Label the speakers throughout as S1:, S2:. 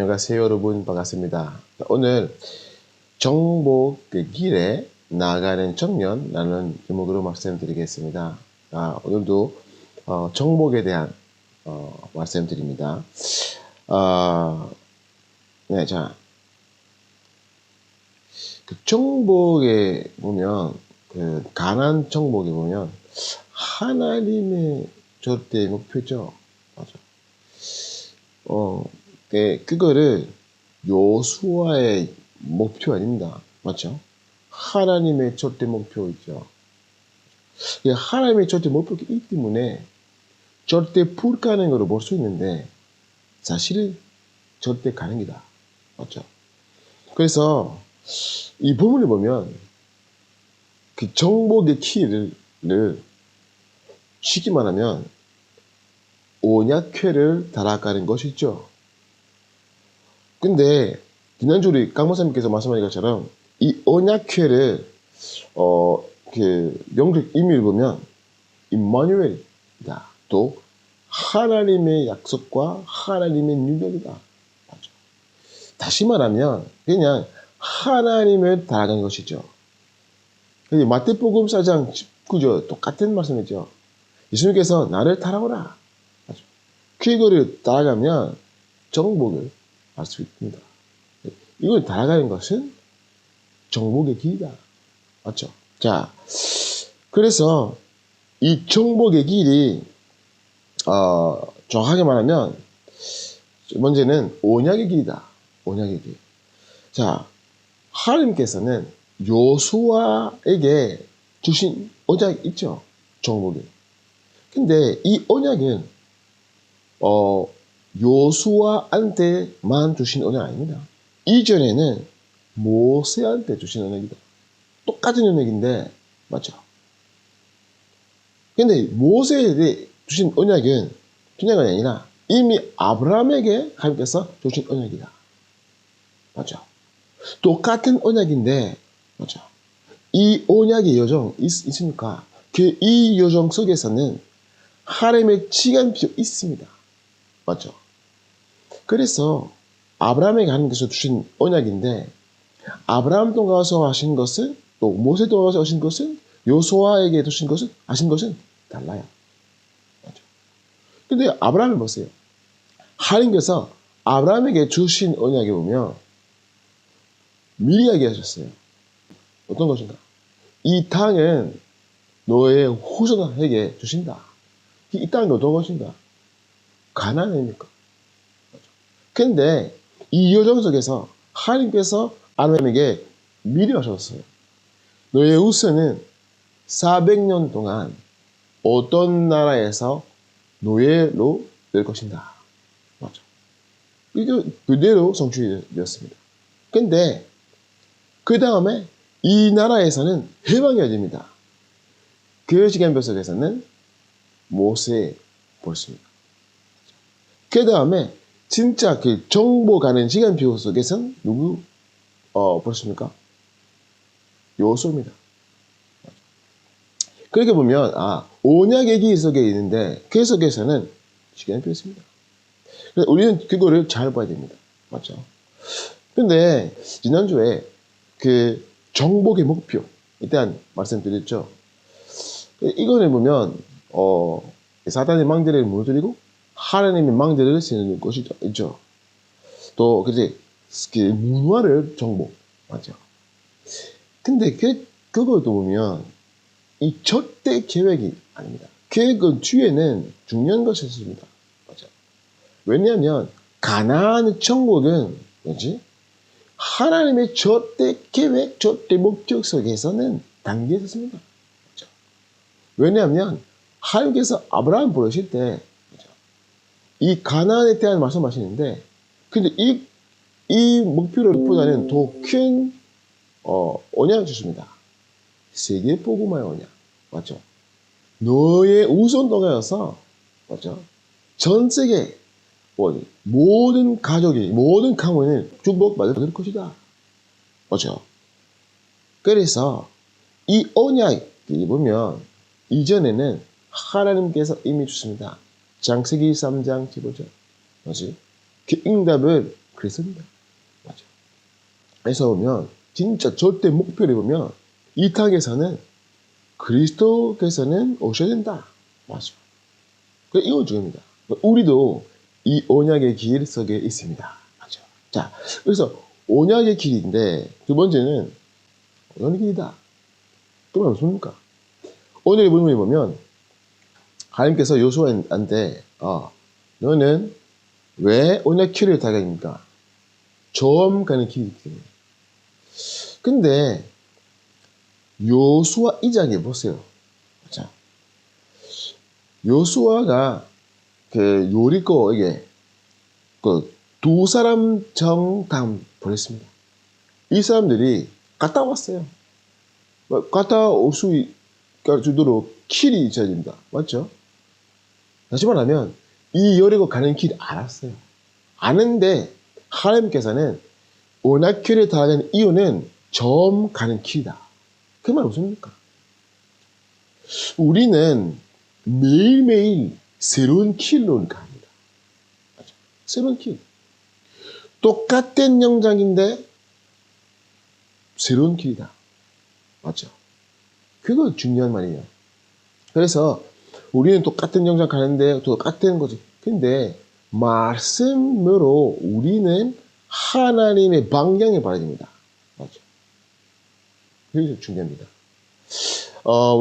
S1: 안녕하세요 여러분, 반갑습니다. 오늘 정복 그 길에 나아가는 청년라는 제목으로 말씀드리겠습니다. 오늘도 정복에 대한 말씀드립니다. 네, 자, 그 정복에 보면 그 가난 정복에 보면 하나님의 절대 목표죠. 맞아. 그거를 요수아의 목표 아닙니다. 맞죠? 하나님의 절대 목표이죠. 하나님의 절대 목표가 있기 때문에 절대 불가능으로 볼 수 있는데 사실은 절대 가능이다. 맞죠? 그래서 이 본문을 보면 그 정복의 키를 쉽게 말하면 언약궤를 달아가는 것이죠. 근데 지난주 우리 강목사님께서 말씀하신 것처럼 이 언약궤를 그 영적 의미를 보면 임마누엘이다. 또 하나님의 약속과 하나님의 능력이다. 맞죠? 다시 말하면 그냥 하나님을 달아가는 것이죠. 마태복음 4장 19절 똑같은 말씀이죠. 예수님께서 나를 따라오라. 그거를 따라가면 정복을 할 수 있습니다. 이걸 따라가는 것은 정복의 길이다. 맞죠? 자, 그래서 이 정복의 길이 정확하게 말하면 먼저는 언약의 길이다. 언약의 길. 자, 하나님께서는 요수아에게 주신 언약이 있죠. 정복이. 근데 이 언약은 요수아한테만 주신 언약 아닙니다. 이전에는 모세한테 주신 언약이다. 똑같은 언약인데, 맞죠? 근데 모세에게 주신 언약은 그냥 아니라 이미 아브라함에게 하나님께서 주신 언약이다. 맞죠? 똑같은 언약인데, 맞죠? 이 언약의 여정 있습니까? 이 여정 속에서는 하나님의 지간표 있습니다. 맞죠? 그래서 아브라함에게 하나님께서 주신 언약인데 아브라함 통해서 하신 것은 또 모세 통해서 하신 것은 요수아에게 주신 것은 하신 것은 달라요. 맞죠? 근데 아브라함을 보세요. 하나님께서 아브라함에게 주신 언약에 보면 미리 얘기하셨어요. 어떤 것인가? 이 땅은 너의 후손에게 주신다. 이 땅은 어떤 것인가? 가나안입니까? 근데 이 여정 속에서 하나님께서 아브라함에게 미리 하셨어요. 너의 후손은 400년 동안 어떤 나라에서 노예로 될 것인가? 맞죠? 이게 그대로 성취되었습니다. 근데 그 다음에 이 나라에서는 해방이 됩니다. 그 시간표 속에서는 모세 보였습니다. 그 다음에 진짜 그 정복하는 시간표 속에서는 누구 보였습니까? 요수아입니다. 그렇게 보면 언약의 길 속에 있는데 그 속에서는 시간표 있습니다. 그래서 우리는 그거를 잘 봐야 됩니다. 맞죠? 근데 지난주에 그 정복의 목표 일단 말씀드렸죠. 이거를 보면 사단의 망대를 무너뜨리고 하나님의 망대를 세우는 것이 있죠. 또 그제 그 문화를 정복 맞죠. 근데 그것도 보면 이 절대 계획이 아닙니다. 계획은 뒤에는 중요한 것이 있습니다. 맞죠. 왜냐하면 가나안 정복은 뭐지? 하나님의 절대 계획, 절대 목적 속에서는 담겨 있었습니다. 맞죠. 왜냐하면 하나님께서 아브라함 부르실 때 이 가나안에 대한 말씀하시는데, 근데 이 목표보다는 더 큰 언약을 주십니다. 세계 복음화의 언약, 맞죠? 너의 우선 통하여서, 맞죠? 전 세계 모든 가족이 모든 가문을 축복받을 것이다, 맞죠? 그래서 이 언약이 보면 이전에는 하나님께서 이미 주십니다. 창세기 3장 15절. 뭐지? 그 응답을 그랬습니다. 맞아. 그래서 보면 진짜 절대 목표를 보면 이 땅에서는 그리스도께서는 오셔야 된다. 맞아. 이건 중요합니다. 우리도 이 언약의 길 속에 있습니다. 맞아. 자, 그래서 언약의 길인데 두 번째는 어느 길이다. 그건 무엇입니까? 오늘의 본문에 보면 하나님께서 요수아한테 너는 왜 언약 길을 타겠습니까? 처음 가는 길이기 때문에. 근데 요수아 2장에 보세요. 자, 요수아가 그 요리코에게 그 두 사람 정당 보냈습니다. 이 사람들이 갔다 왔어요. 갔다 올 수 주도록 길이 있어야 됩니다. 맞죠? 다시 말하면 이 여리고 가는 길이 알았어요. 아는데 하나님께서는 언약길을 타는 이유는 처음 가는 길이다. 그 말 무슨입니까? 우리는 매일매일 새로운 길로 갑니다. 맞죠? 새로운 길. 똑같은 영장인데 새로운 길이다. 맞죠? 그거 중요한 말이에요. 그래서 우리는 똑같은 영장 가는데 똑같은 거지. 근데 말씀으로 우리는 하나님의 방향을 봐야 됩니다. 맞죠? 그게 중요합니다.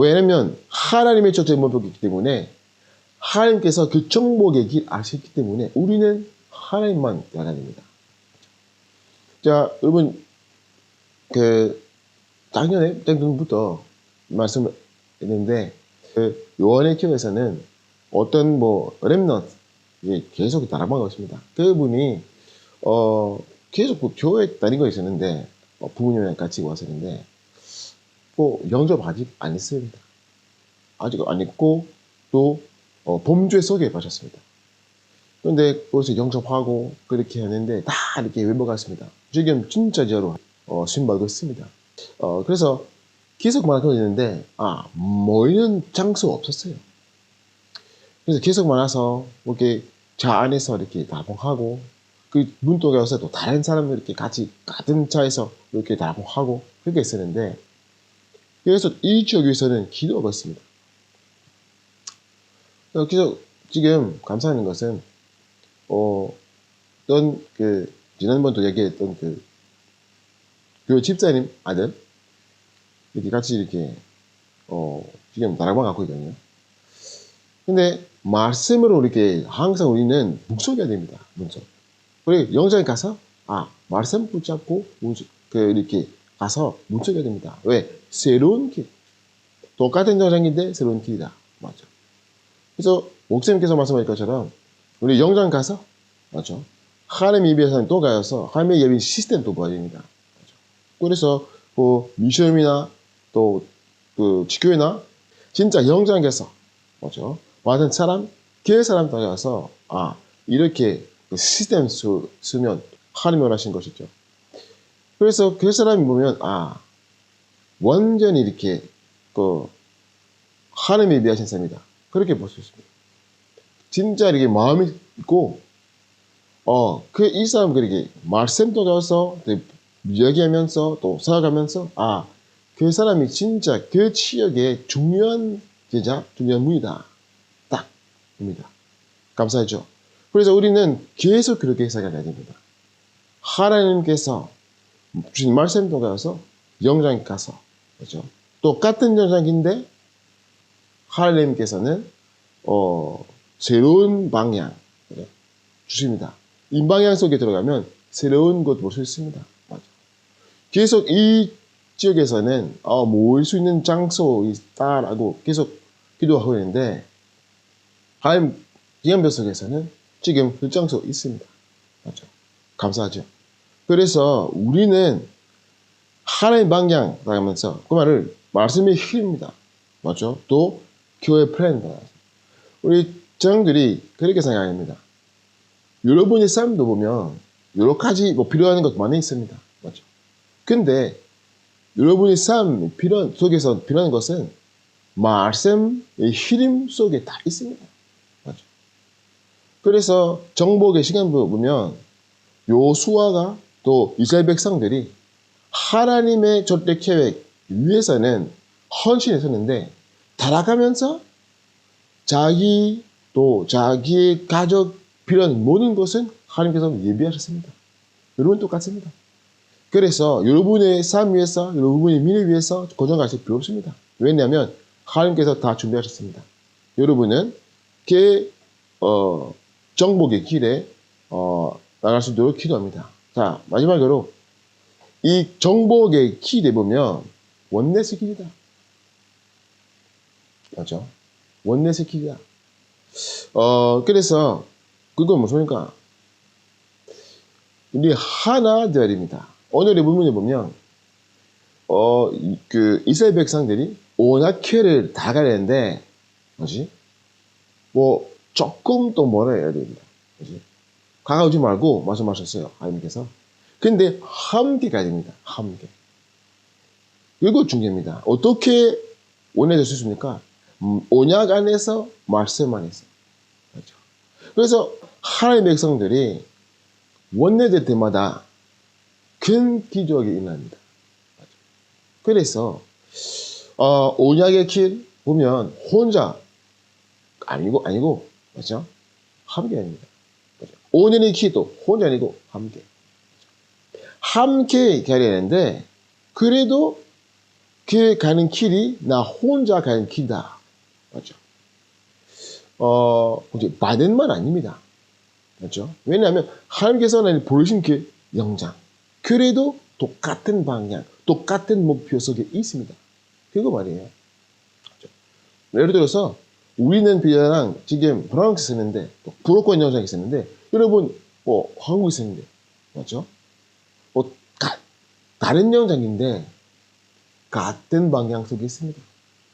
S1: 왜냐면 하나님의 첫째 목표이기 때문에 하나님께서 그 정복의 길 아시기 때문에 우리는 하나님만 따라야 됩니다. 자, 여러분 작년에 때부터 말씀했는데 요한의 교회에서는 어떤 렘넌트 계속 따라가고 있습니다. 그분이 계속 교회 다닌 거 있었는데 부모님이랑 같이 왔었는데 영접 아직 안 했습니다. 아직 안 했고 또 범죄 속에 빠졌습니다. 그런데 거기서 영접하고 그렇게 하는데 다 이렇게 회복했습니다. 지금 진짜로 신받고 있습니다. 그래서 계속 말하고 있는데 모이는 장소 없었어요. 그래서 계속 많아서 이렇게 차 안에서 이렇게 다봉하고 그 문턱에 와서 또 다른 사람들 이렇게 같이 같은 차에서 이렇게 다봉하고 그렇게 했었는데 그래서 이 지역에서는 기도가 없습니다. 그래서 지금 감사하는 것은 지난번도 얘기했던 그 집사님 아들 이렇게 같이 이렇게 지금 나라방 갖고 있거든요. 근데 말씀으로 이렇게 항상 우리는 묵속해야 됩니다. 문서. 그리고 영장에 가서 말씀 붙잡고 이렇게 가서 묵속해야 됩니다. 왜? 새로운 길. 똑같은 영장인데 새로운 길이다. 맞죠? 그래서 목사님께서 말씀하신 것처럼 우리 영장 가서 맞죠? 하나님 예배에서는 또 가서 하나님의 예배 시스템 또 봐야 됩니다. 맞죠? 그래서 미션이나 또 지교회나 진짜 영장에서 맞죠? 많은 사람, 교회 사람 따라가서 이렇게 시스템 쓰면 하나님이 원하신 것이죠. 그래서 그 사람이 보면 완전히 이렇게 하나님이 예배하신 사람이다. 그렇게 볼 수 있습니다. 진짜 이렇게 마음이 있고 이 사람 그렇게 말씀도 가서 이야기하면서 또 살아가면서 그 사람이 진짜 그 지역의 중요한 제자, 중요한 분이다. 딱 입니다. 감사하죠. 그래서 우리는 계속 그렇게 생각해야 됩니다. 하나님께서 주신 말씀도 가서 영장에 가서 그렇죠? 똑같은 영장인데 하나님께서는 새로운 방향 주십니다. 이 방향 속에 들어가면 새로운 것 볼 수 있습니다. 맞아. 계속 이 지역에서는 모일 수 있는 장소 있다라고 계속 기도하고 있는데 하나님 예언 속에서는 지금 그 장소 있습니다. 맞죠? 감사하죠. 그래서 우리는 하나님 방향 나가면서 그 말을 말씀의 힘입니다. 맞죠? 또 교회 플랜입니다. 우리 정들이 그렇게 생각합니다. 여러분의 삶도 보면 여러 가지 필요한 것 많이 있습니다. 맞죠? 근데 여러분의 삶 속에서 필요한 것은 말씀의 힘 속에 다 있습니다. 맞죠? 그래서 정복의 시간 보면 요수아가 또 이스라엘 백성들이 하나님의 절대 계획 위해서는 헌신했었는데 타락하면서 자기의 가족 필요한 모든 것은 하나님께서 예비하셨습니다. 여러분 똑같습니다. 그래서 여러분의 삶 위해서, 여러분의 미래 위해서 고정하실 필요 없습니다. 왜냐하면 하나님께서 다 준비하셨습니다. 여러분은 정복의 길에 나갈 수 있도록 기도합니다. 자, 마지막으로 이 정복의 길에 보면 원넷의 길이다. 맞죠? 원넷의 길이다. 그래서 그건 무엇입니까? 우리 하나 되어야 됩니다. 오늘의 본문에 보면 이스라엘 백성들이 온악회를 다 가려는데 뭐지? 뭐 조금 또 뭐라 해야 됩니다. 뭐지? 가까우지 말고 말씀하셨어요. 하나님께서. 근데 함께 가야 됩니다. 함께. 이거 중요합니다. 어떻게 원해질 수 있습니까? 언약 안에서 말씀 안에서. 그렇죠. 그래서 하나님의 백성들이 원내될 때마다 큰 기적이 일어납니다. 그래서 언약의 길 보면 혼자 아니고 맞죠? 함께 합니다. 오늘의 길도 혼자 아니고 함께. 함께 가야 되는데 그래도 그 가는 길이 나 혼자 가는 길이다. 맞죠? 받은 말 아닙니다. 맞죠? 왜냐하면 하나님께서 나를 부르신 그 영장. 그래도 똑같은 방향, 똑같은 목표 속에 있습니다. 그거 말이에요. 맞죠? 예를 들어서 우리는 비자랑 지금 프랑스 있었는데 브로커 영장이 있었는데 여러분 한국 있었는데 맞죠? 다른 영장인데 같은 방향 속에 있습니다.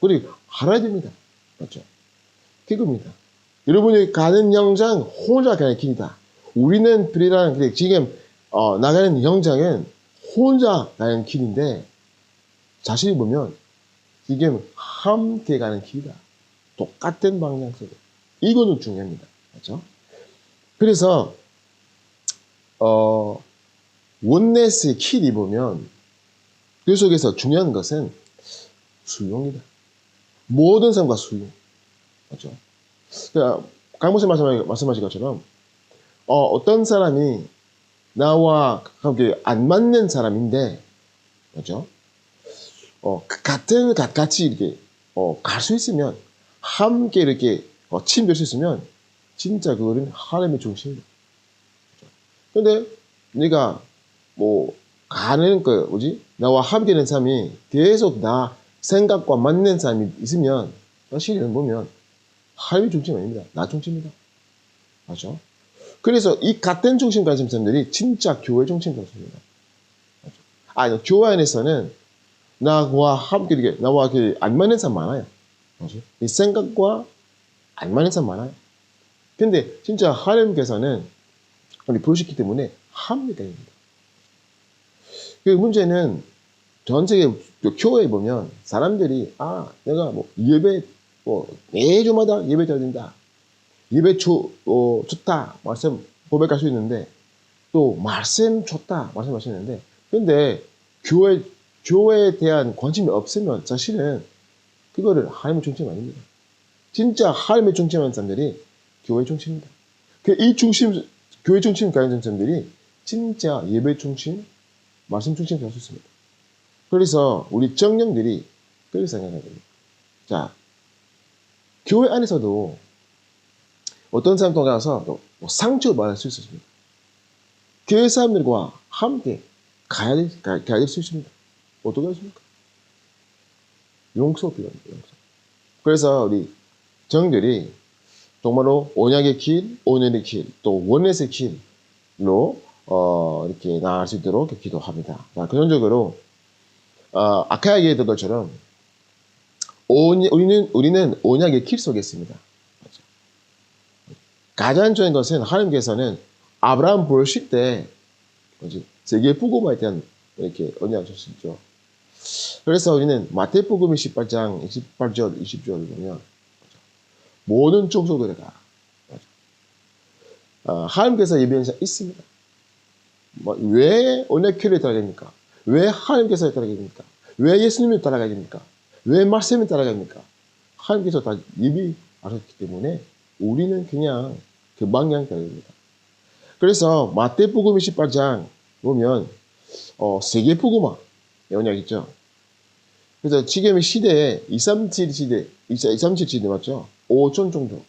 S1: 그리고 알아야 됩니다. 맞죠? 그겁니다. 여러분이 가는 영장 혼자 가는 길이다. 우리는 프리랑 지금 나가는 영장은 혼자 가는 길인데 자세히 보면 지금 함께 가는 길이다. 똑같은 방향 속에. 이거는 중요합니다. 맞죠? 그래서 원넷의 길이 보면 그 속에서 중요한 것은 수용이다. 모든 삶과 수용. 맞죠? 그러니까 강모씨 말씀하신 것처럼 어떤 사람이 나와 가깝게 안 맞는 사람인데 맞죠? 같이 이렇게 갈 수 있으면 함께 이렇게 침될 수 있으면 진짜 그거는 하나님의 중심이다. 근데 네가 가는 나와 함께 있는 사람이 계속 나 생각과 맞는 사람이 있으면 사실은 보면 하나님의 중심 아닙니다. 나 중심이다. 맞죠? 그래서 이 같은 중심 가진 사람들이 진짜 교회 중심 가진 사람입니다. 교회 안에서는 나와 함께 이렇게 나와 안 맞는 사람 많아요. 맞죠? 이 생각과 안 맞는 사람 많아요. 근데 진짜 하나님께서는 우리 부르셨기 때문에 함께 됩니다. 그 문제는 전 세계 교회에 보면 사람들이 내가 예배 매주마다 예배 드려야 된다. 예배 좋다. 말씀 고백할 수 있는데 또 말씀 좋다. 말씀하시는데 근데 교회에 대한 관심이 없으면 사실은 그거를 하나님의 중심 아닙니다. 진짜 하나님의 중심하는 사람들이 교회 중심입니다. 교회 중심 가진 사람들이 진짜 예배 중심, 말씀 중심 될 수 있습니다. 그래서 우리 정령들이 그렇게 생각해야 됩니다. 자, 교회 안에서도 어떤 사람 통해서 상처를 받을 수 있습니다. 교회 사람들과 함께 가야 될 수 있습니다. 어떻게 하십니까? 용서 필요합니다. 용서. 그래서 우리 정들이 정말로 언약의 길, 오늘의 길, 또 원넷의 길로 이렇게 나아갈 수 있도록 기도합니다. 자, 근원적으로 아까 얘기했던 것처럼 우리는 언약의 길 속에 있습니다. 맞죠? 가장 중요한 것은 하나님께서는 아브라함 부르실 때 세계 복음에 대한 이렇게 언약 주시죠. 그래서 우리는 마태복음 18장 28절 20절을 보면 모든 족속들에게 하나님께서 예비한 자 있습니다. 왜 언약궤를 따라야 됩니까? 왜 하나님께서 따라가야 됩니까? 왜 예수님을 따라가야 됩니까? 왜 말씀을 따라가야 됩니까? 하나님께서 다 이미 아셨기 때문에 우리는 그냥 그 방향 따라야 됩니다. 그래서 마태복음 28장 보면 세계복음화 언약 있죠. 그래서 지금의 시대에 237 시대, 237 시대 맞죠? 5천 정도.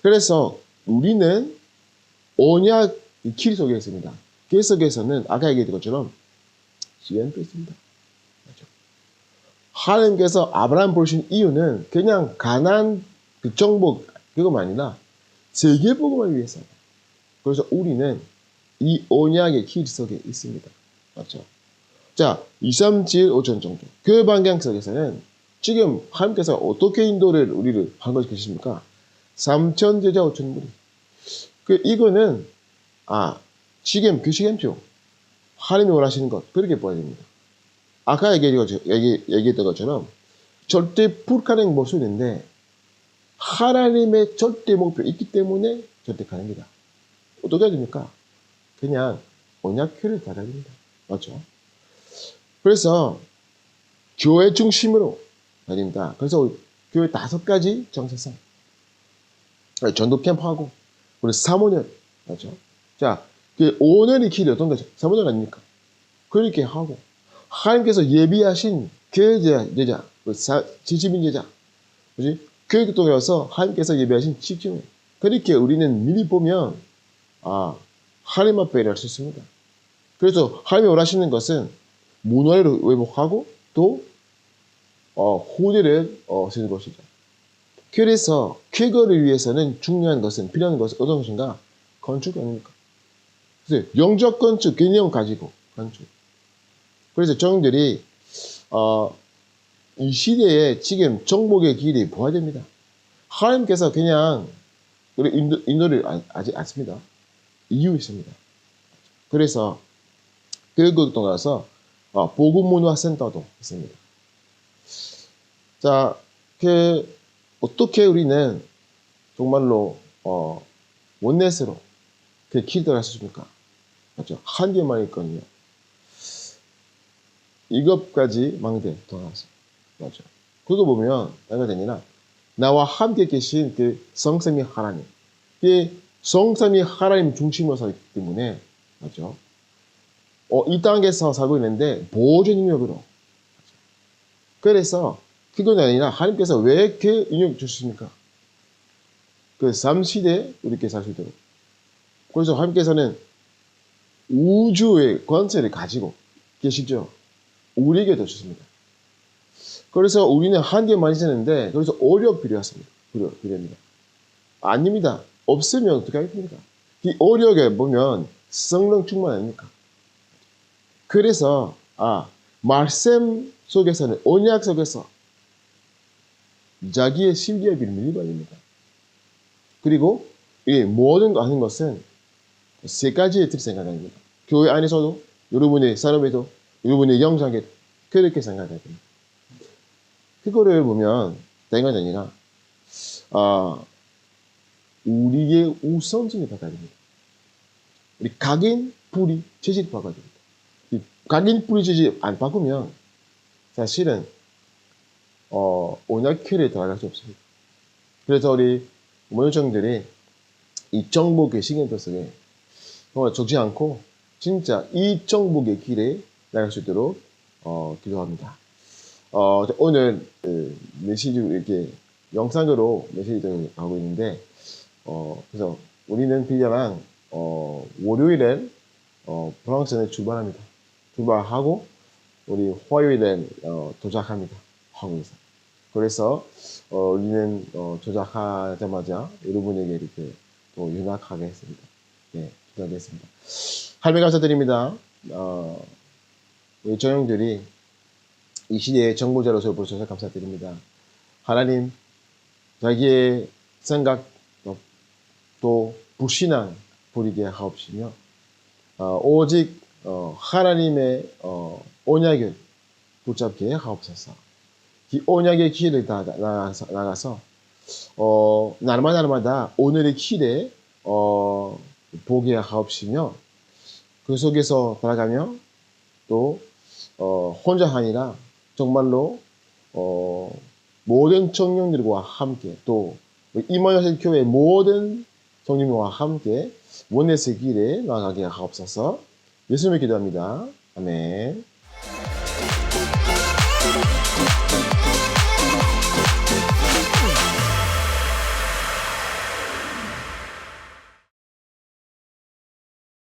S1: 그래서 우리는 언약 길 속에 있습니다. 길 속에서는 아까 얘기했던 것처럼 시간도 있습니다. 맞죠? 하나님께서 아브라함 보신 이유는 그냥 가난 그 정복 그것만 아니라 세계복음을 위해서. 그래서 우리는 이 언약의 길 속에 있습니다. 맞죠? 자, 2, 3, 7, 5천 정도. 그 방향 속에서는 지금 하나님께서 어떻게 인도를 우리를 한 것이 계십니까? 3천 제자 5천 무리. 이거는 지금 그 시간표 하나님이 원하시는 것 그렇게 보아야 됩니다. 아까 얘기했던 것처럼 절대 불가능 모습인데 하나님의 절대 목표 있기 때문에 절대 가능이다. 어떻게 해야 됩니까? 그냥 언약궤를 따라야 됩니다. 맞죠? 그래서 교회 중심으로 해야 됩니다. 그래서 교회 5가지 정체성. 전도 캠프하고 우리 사모년 맞죠? 자, 그 5년의 길이 어떤 거죠? 사모년 아닙니까? 그렇게 하고 하나님께서 예비하신 그 제자, 지지민 제자, 그지? 교육 통해서 하나님께서 예비하신 직중에 그렇게 우리는 미리 보면 하나님 앞에 일할 수 있습니다. 그래서 하나님이 원하시는 것은 문화를 회복하고 또 후대를 세우는 것이죠. 그래서 쾌거를 위해서는 중요한 것은 필요한 것은 어떤 것인가? 건축 아닙니까? 그래서 영적 건축 개념 가지고 건축. 그래서 저희들이 이 시대에 지금 정복의 길이 보아야 됩니다. 하나님께서 그냥 우리 인도를 하지 않습니다. 이유 있습니다. 그래서 교육을 통해서 복음문화센터도 있습니다. 자, 어떻게 우리는 정말로 원넷으로 그 길을 할 수 있습니까? 맞죠? 한 개만 있거든요. 이것까지 망대 통해서 맞죠? 그거 보면 뭐가 되냐나 나와 함께 계신 그 성삼위 하나님, 그 성삼위 하나님 중심으로 살기 때문에 맞죠? 이 땅에서 살고 있는데 보존 능력으로. 그래서 그건 아니라 하나님께서 왜 그 능력 주십니까? 그 삶 시대에 우리께 살 수 있도록. 그래서 하나님께서는 우주의 권세를 가지고 계시죠. 우리에게도 주십니다. 그래서 우리는 한계만 있었는데 그래서 오력 필요합니다. 아닙니다. 없으면 어떻게 하겠습니까? 이 오력에 보면 성령 충만 아닙니까? 그래서 말씀 속에서는 언약 속에서 자기의 심기의 비밀이 발립니다. 그리고 이 모든 거 하는 것은 3가지의 틀 생각합니다. 교회 안에서도 여러분의 산업에도 여러분의 영상에 그렇게 생각해야 됩니다. 그거를 보면 내가 아니라 우리의 우선순위 바꿔야 됩니다. 우리 각인, 불이, 재질 바꿔야 됩니다. 이 각인, 불이, 재질 안 바꾸면 사실은 언약궤를 들어갈 수 없습니다. 그래서 우리 모요정들이 이 정복의 시간표 속에 정말 적지 않고 진짜 이 정복의 길에 나갈 수 있도록 기도합니다. 오늘 메시지 이렇게 영상으로 메시지를 하고 있는데 그래서 우리는 그냥 월요일엔 프랑스에 출발합니다. 출발하고 우리 화요일에 도착합니다. 한국에서. 그래서 우리는 도착하자마자 여러분에게 이렇게 또 연락하겠습니다. 네, 기도하겠습니다. 하나님 감사드립니다. 우리 조형들이 이 시대의 정보자로서 보셔서 감사드립니다. 하나님, 자기의 생각 또 불신앙 부리게 하옵시며 오직 하나님의 언약을 붙잡게 하옵소서. 이 언약의 길을 나가서 날마다 오늘의 길에 보게 하옵시며 그 속에서 살아가며 또 혼자 아니라 정말로 모든 청년들과 함께 또 이마누엘 교회 모든 성님과 함께 원내스 길에 나아가게 하옵소서. 예수님을 기도합니다. 아멘.